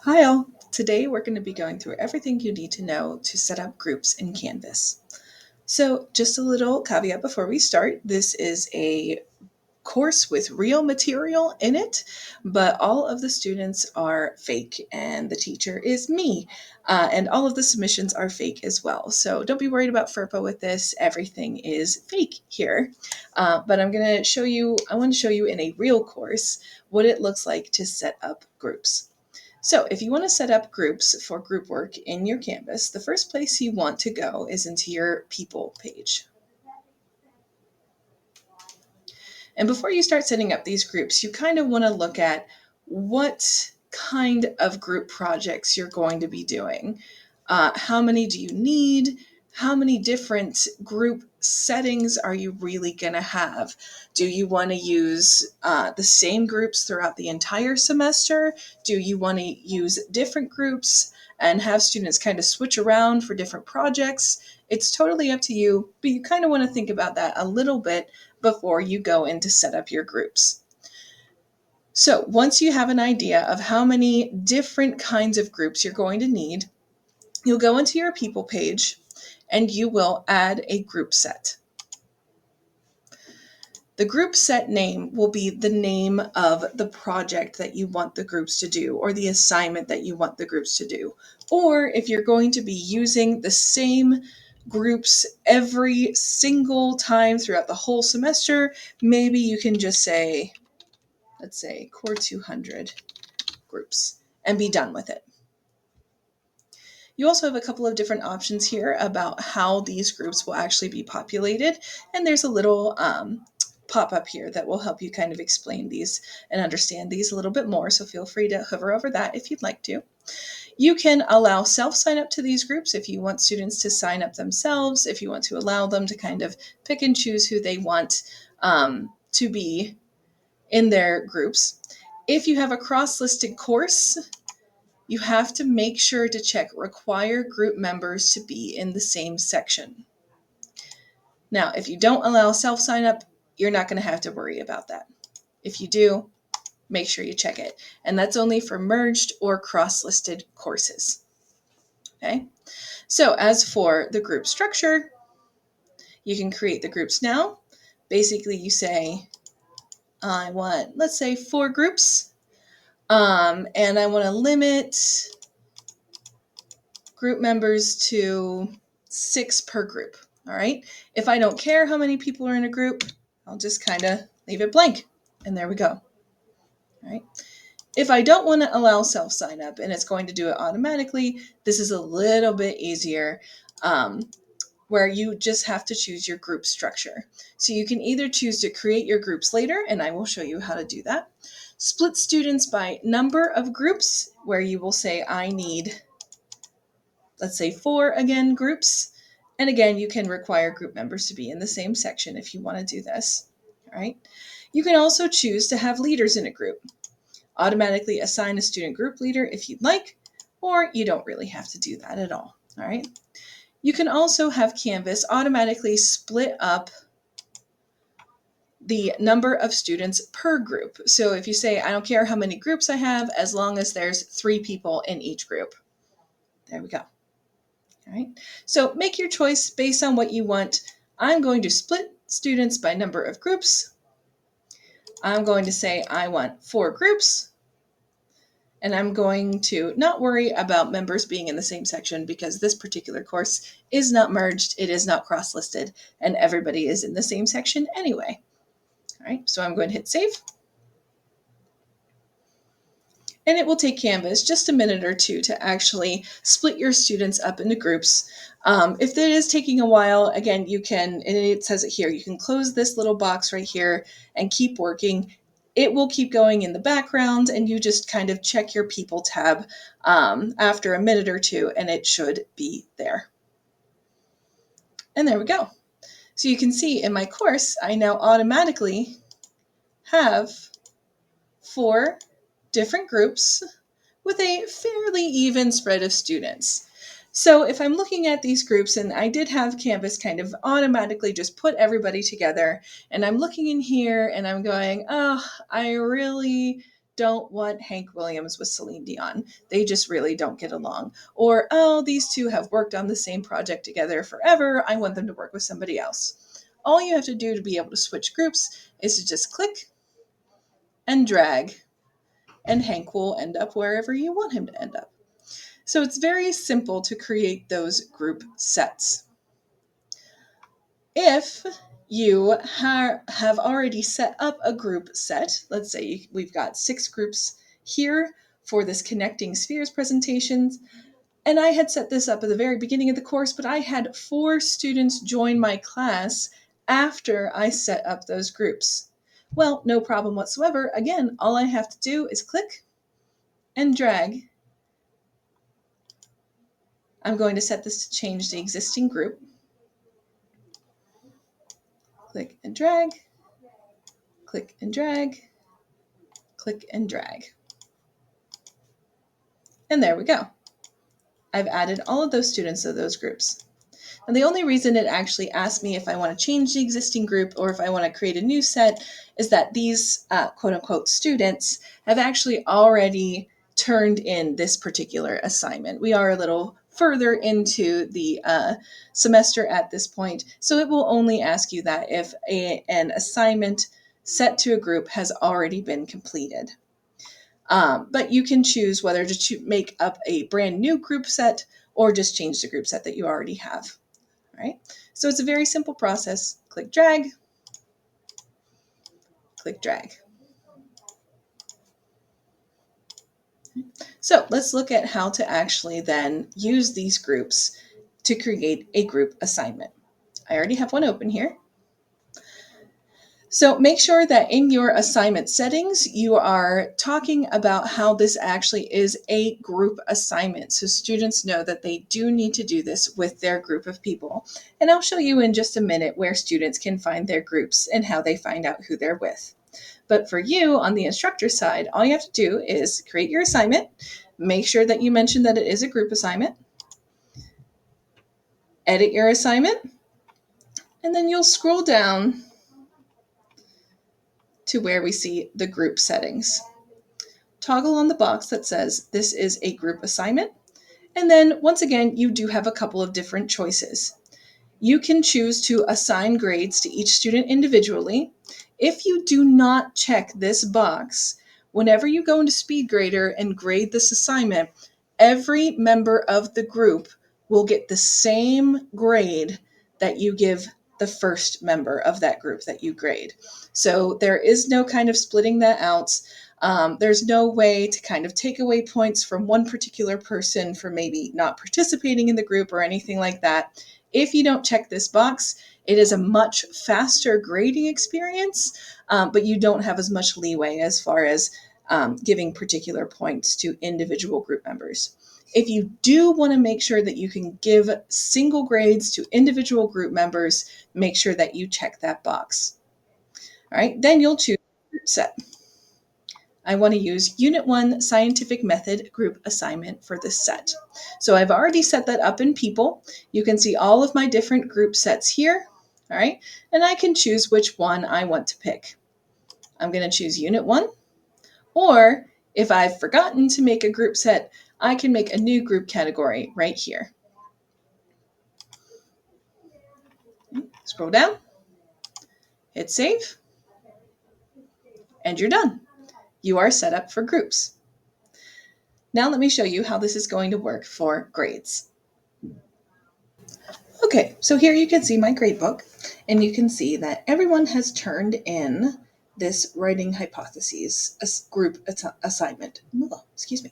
Hi all! Today we're going to be going through everything you need to know to set up groups in Canvas. So just a little caveat before we start, this is a course with real material in it, but all of the students are fake and the teacher is me. And all of the submissions are fake as well. So don't be worried about FERPA with this. Everything is fake here. But I want to show you in a real course what it looks like to set up groups. So if you want to set up groups for group work in your Canvas, the first place you want to go is into your People page. And before you start setting up these groups, you kind of want to look at what kind of group projects you're going to be doing. How many do you need? How many different group settings are you really going to have? Do you want to use the same groups throughout the entire semester? Do you want to use different groups and have students kind of switch around for different projects? It's totally up to you, but you kind of want to think about that a little bit before you go in to set up your groups. So once you have an idea of how many different kinds of groups you're going to need, you'll go into your People page and you will add a group set. The group set name will be the name of the project that you want the groups to do or the assignment that you want the groups to do. Or if you're going to be using the same groups every single time throughout the whole semester, maybe you can just say, let's say Core 200 groups and be done with it. You also have a couple of different options here about how these groups will actually be populated, and there's a little pop-up here that will help you kind of explain these and understand these a little bit more, so feel free to hover over that if you'd like to. You can allow self-sign up to these groups if you want students to sign up themselves, if you want to allow them to kind of pick and choose who they want to be in their groups. If you have a cross-listed course, you have to make sure to check require group members to be in the same section. Now, if you don't allow self-sign up, you're not going to have to worry about that. If you do, make sure you check it. And that's only for merged or cross-listed courses. Okay? So as for the group structure, you can create the groups now. Basically, you say, I want, let's say, 4 groups, and I want to limit group members to 6 per group. All right. If I don't care how many people are in a group, I'll just kind of leave it blank. And there we go. All right. If I don't want to allow self sign up and it's going to do it automatically, this is a little bit easier, where you just have to choose your group structure. So you can either choose to create your groups later, and I will show you how to do that. Split students by number of groups, where you will say, I need, let's say, 4 again groups. And again, you can require group members to be in the same section if you want to do this. All right. You can also choose to have leaders in a group. Automatically assign a student group leader if you'd like, or you don't really have to do that at all. All right. You can also have Canvas automatically split up the number of students per group. So if you say, I don't care how many groups I have, as long as there's 3 people in each group. There we go. All right. So make your choice based on what you want. I'm going to split students by number of groups. I'm going to say I want 4 groups. And I'm going to not worry about members being in the same section because this particular course is not merged, it is not cross-listed, and everybody is in the same section anyway. All right, so I'm going to hit save. And it will take Canvas just a minute or two to actually split your students up into groups. If it is taking a while, again, you can, and it says it here, you can close this little box right here and keep working. It will keep going in the background, and you just kind of check your People tab after a minute or two, and it should be there. And there we go. So you can see in my course, I now automatically have 4 different groups with a fairly even spread of students. So if I'm looking at these groups, and I did have Canvas kind of automatically just put everybody together, and I'm looking in here and I'm going, oh, I really don't want Hank Williams with Celine Dion. They just really don't get along. Or, oh, these two have worked on the same project together forever. I want them to work with somebody else. All you have to do to be able to switch groups is to just click and drag, and Hank will end up wherever you want him to end up. So it's very simple to create those group sets. If you have already set up a group set, let's say we've got 6 groups here for this Connecting Spheres presentations, and I had set this up at the very beginning of the course, but I had 4 students join my class after I set up those groups. Well, no problem whatsoever. Again, all I have to do is click and drag. I'm going to set this to change the existing group. Click and drag, click and drag, click and drag. And there we go. I've added all of those students to those groups. And the only reason it actually asked me if I want to change the existing group or if I want to create a new set is that these quote unquote students have actually already turned in this particular assignment. We are a little further into the semester at this point, so it will only ask you that if an assignment set to a group has already been completed. But you can choose whether to make up a brand new group set or just change the group set that you already have. All right? So it's a very simple process. Click drag, click drag. So let's look at how to actually then use these groups to create a group assignment. I already have one open here. So make sure that in your assignment settings, you are talking about how this actually is a group assignment. So students know that they do need to do this with their group of people. And I'll show you in just a minute where students can find their groups and how they find out who they're with. But for you on the instructor side, all you have to do is create your assignment, make sure that you mention that it is a group assignment, edit your assignment, and then you'll scroll down to where we see the group settings. Toggle on the box that says this is a group assignment. And then once again, you do have a couple of different choices. You can choose to assign grades to each student individually. If you do not check this box, whenever you go into SpeedGrader and grade this assignment, every member of the group will get the same grade that you give the first member of that group that you grade. So there is no kind of splitting that out. There's no way to kind of take away points from one particular person for maybe not participating in the group or anything like that. If you don't check this box, it is a much faster grading experience, but you don't have as much leeway as far as giving particular points to individual group members. If you do want to make sure that you can give single grades to individual group members, make sure that you check that box. All right, then you'll choose group set. I want to use Unit 1 Scientific Method group assignment for this set. So I've already set that up in People. You can see all of my different group sets here. All right, and I can choose which one I want to pick. I'm going to choose Unit 1, or if I've forgotten to make a group set, I can make a new group category right here. Scroll down, hit save, and you're done. You are set up for groups. Now let me show you how this is going to work for grades. Okay, so here you can see my gradebook, and you can see that everyone has turned in this writing hypotheses group assignment. Excuse me.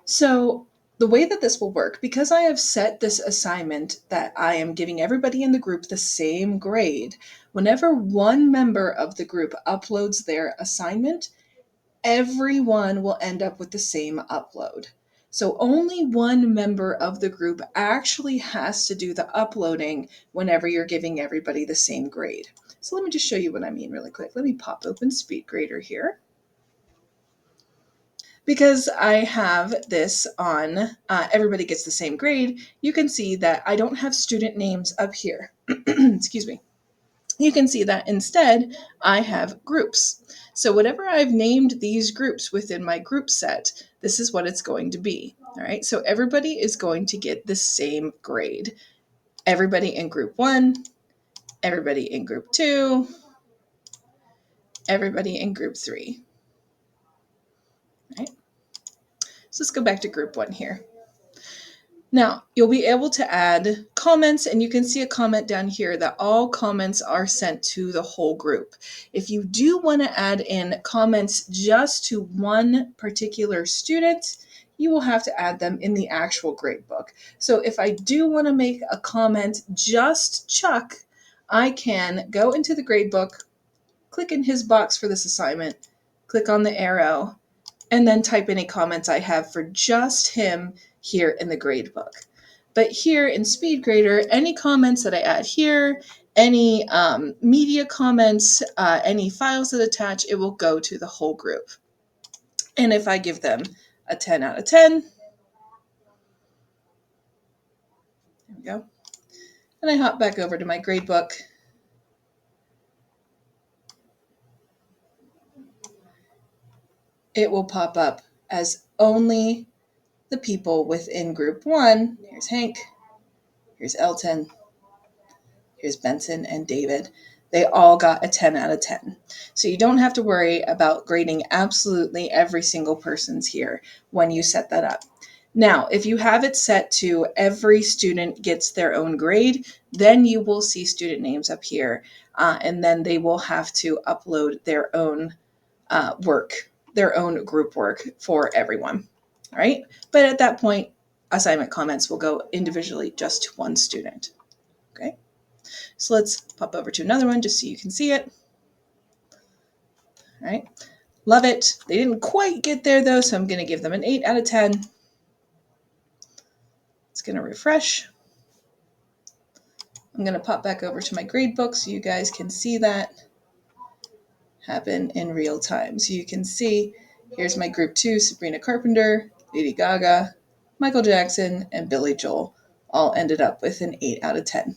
So the way that this will work, because I have set this assignment that I am giving everybody in the group the same grade, whenever one member of the group uploads their assignment, everyone will end up with the same upload. So only one member of the group actually has to do the uploading whenever you're giving everybody the same grade. So let me just show you what I mean really quick. Let me pop open SpeedGrader here. Because I have this on everybody gets the same grade, you can see that I don't have student names up here. Excuse me. you can see that instead I have groups. So whatever I've named these groups within my group set, this is what it's going to be. All right, so everybody is going to get the same grade. Everybody in group 1, everybody in group 2, everybody in group 3. All right, so let's go back to group 1 here. Now, you'll be able to add comments, and you can see a comment down here that all comments are sent to the whole group. If you do want to add in comments just to one particular student, you will have to add them in the actual gradebook. So if I do want to make a comment just Chuck, I can go into the gradebook, click in his box for this assignment, click on the arrow, and then type any comments I have for just him here in the gradebook. But here in SpeedGrader, any comments that I add here, any media comments, any files that attach, it will go to the whole group. And if I give them a 10 out of 10, there we go, and I hop back over to my gradebook, it will pop up as only the people within group 1. Here's Hank, here's Elton, here's Benson and David. They all got a 10 out of 10. So you don't have to worry about grading absolutely every single person's here when you set that up. Now, if you have it set to every student gets their own grade, then you will see student names up here, and then they will have to upload their own work, their own group work for everyone. All right. But at that point, assignment comments will go individually just to one student. Okay. So let's pop over to another one just so you can see it. All right. Love it. They didn't quite get there though, so I'm going to give them an 8 out of 10. It's going to refresh. I'm going to pop back over to my grade book so you guys can see that happen in real time. So you can see here's my group 2, Sabrina Carpenter, Lady Gaga, Michael Jackson, and Billy Joel all ended up with an 8 out of 10.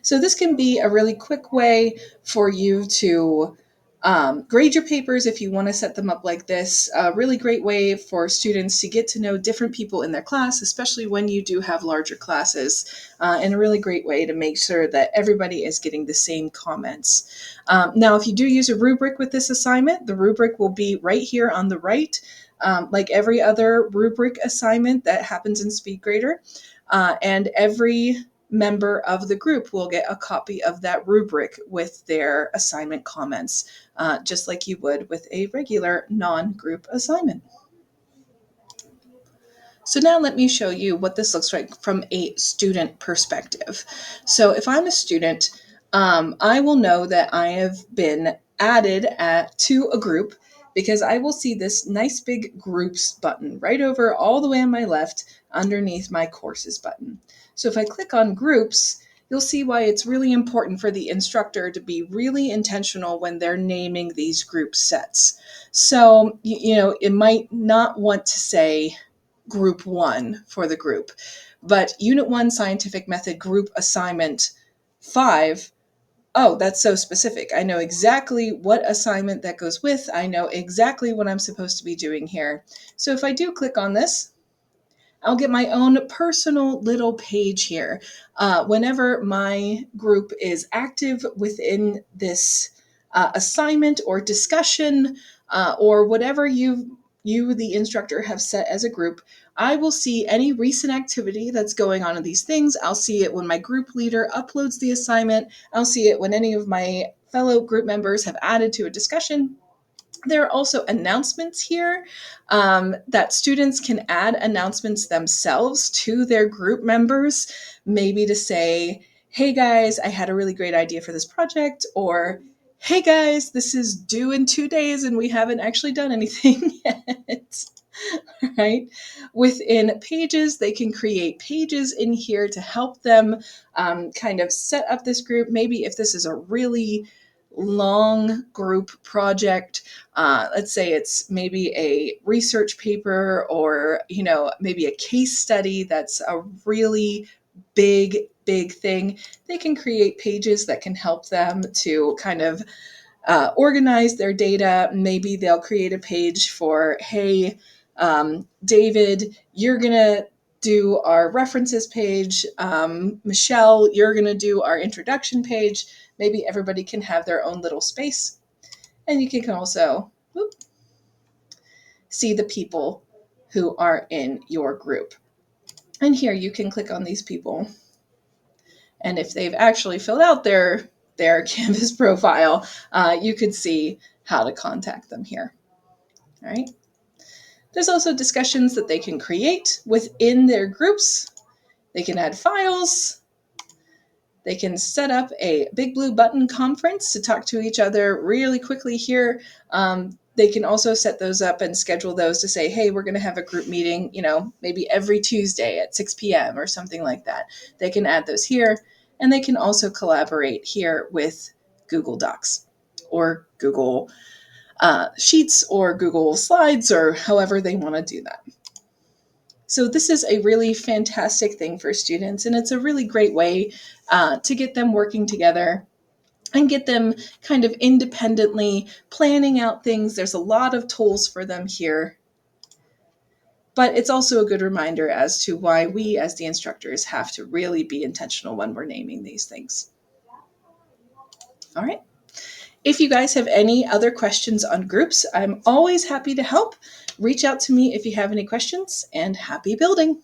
So this can be a really quick way for you to grade your papers if you want to set them up like this. A really great way for students to get to know different people in their class, especially when you do have larger classes, and a really great way to make sure that everybody is getting the same comments. Now, if you do use a rubric with this assignment, the rubric will be right here on the right, like every other rubric assignment that happens in SpeedGrader, and every member of the group will get a copy of that rubric with their assignment comments, just like you would with a regular non-group assignment. So now let me show you what this looks like from a student perspective. So if I'm a student, I will know that I have been added to a group because I will see this nice big groups button right over all the way on my left underneath my courses button. So if I click on groups, you'll see why it's really important for the instructor to be really intentional when they're naming these group sets. So, it might not want to say group 1 for the group, but unit 1 scientific method group assignment 5. Oh, that's so specific. I know exactly what assignment that goes with. I know exactly what I'm supposed to be doing here. So if I do click on this, I'll get my own personal little page here. Whenever my group is active within this assignment or discussion, or whatever you, the instructor, have set as a group, I will see any recent activity that's going on in these things. I'll see it when my group leader uploads the assignment. I'll see it when any of my fellow group members have added to a discussion. There are also announcements here that students can add announcements themselves to their group members, maybe to say, hey guys, I had a really great idea for this project, or hey guys, this is due in 2 days and we haven't actually done anything yet. Right? Within Pages, they can create pages in here to help them kind of set up this group. Maybe if this is a really long group project, let's say it's maybe a research paper or maybe a case study that's a really big thing. They can create pages that can help them to kind of organize their data. Maybe they'll create a page for, hey, David, you're going to do our references page. Michelle, you're going to do our introduction page. Maybe everybody can have their own little space. And you can also see the people who are in your group. And here you can click on these people. And if they've actually filled out their Canvas profile, you could see how to contact them here. All right. There's also discussions that they can create within their groups. They can add files. They can set up a Big Blue Button conference to talk to each other really quickly here. They can also set those up and schedule those to say, hey, we're going to have a group meeting, maybe every Tuesday at 6 p.m. or something like that. They can add those here. And they can also collaborate here with Google Docs or Google Sheets or Google Slides or however they want to do that. So this is a really fantastic thing for students, and it's a really great way to get them working together and get them kind of independently planning out things. There's a lot of tools for them here. But it's also a good reminder as to why we as the instructors have to really be intentional when we're naming these things. All right. If you guys have any other questions on groups, I'm always happy to help. Reach out to me if you have any questions, and happy building.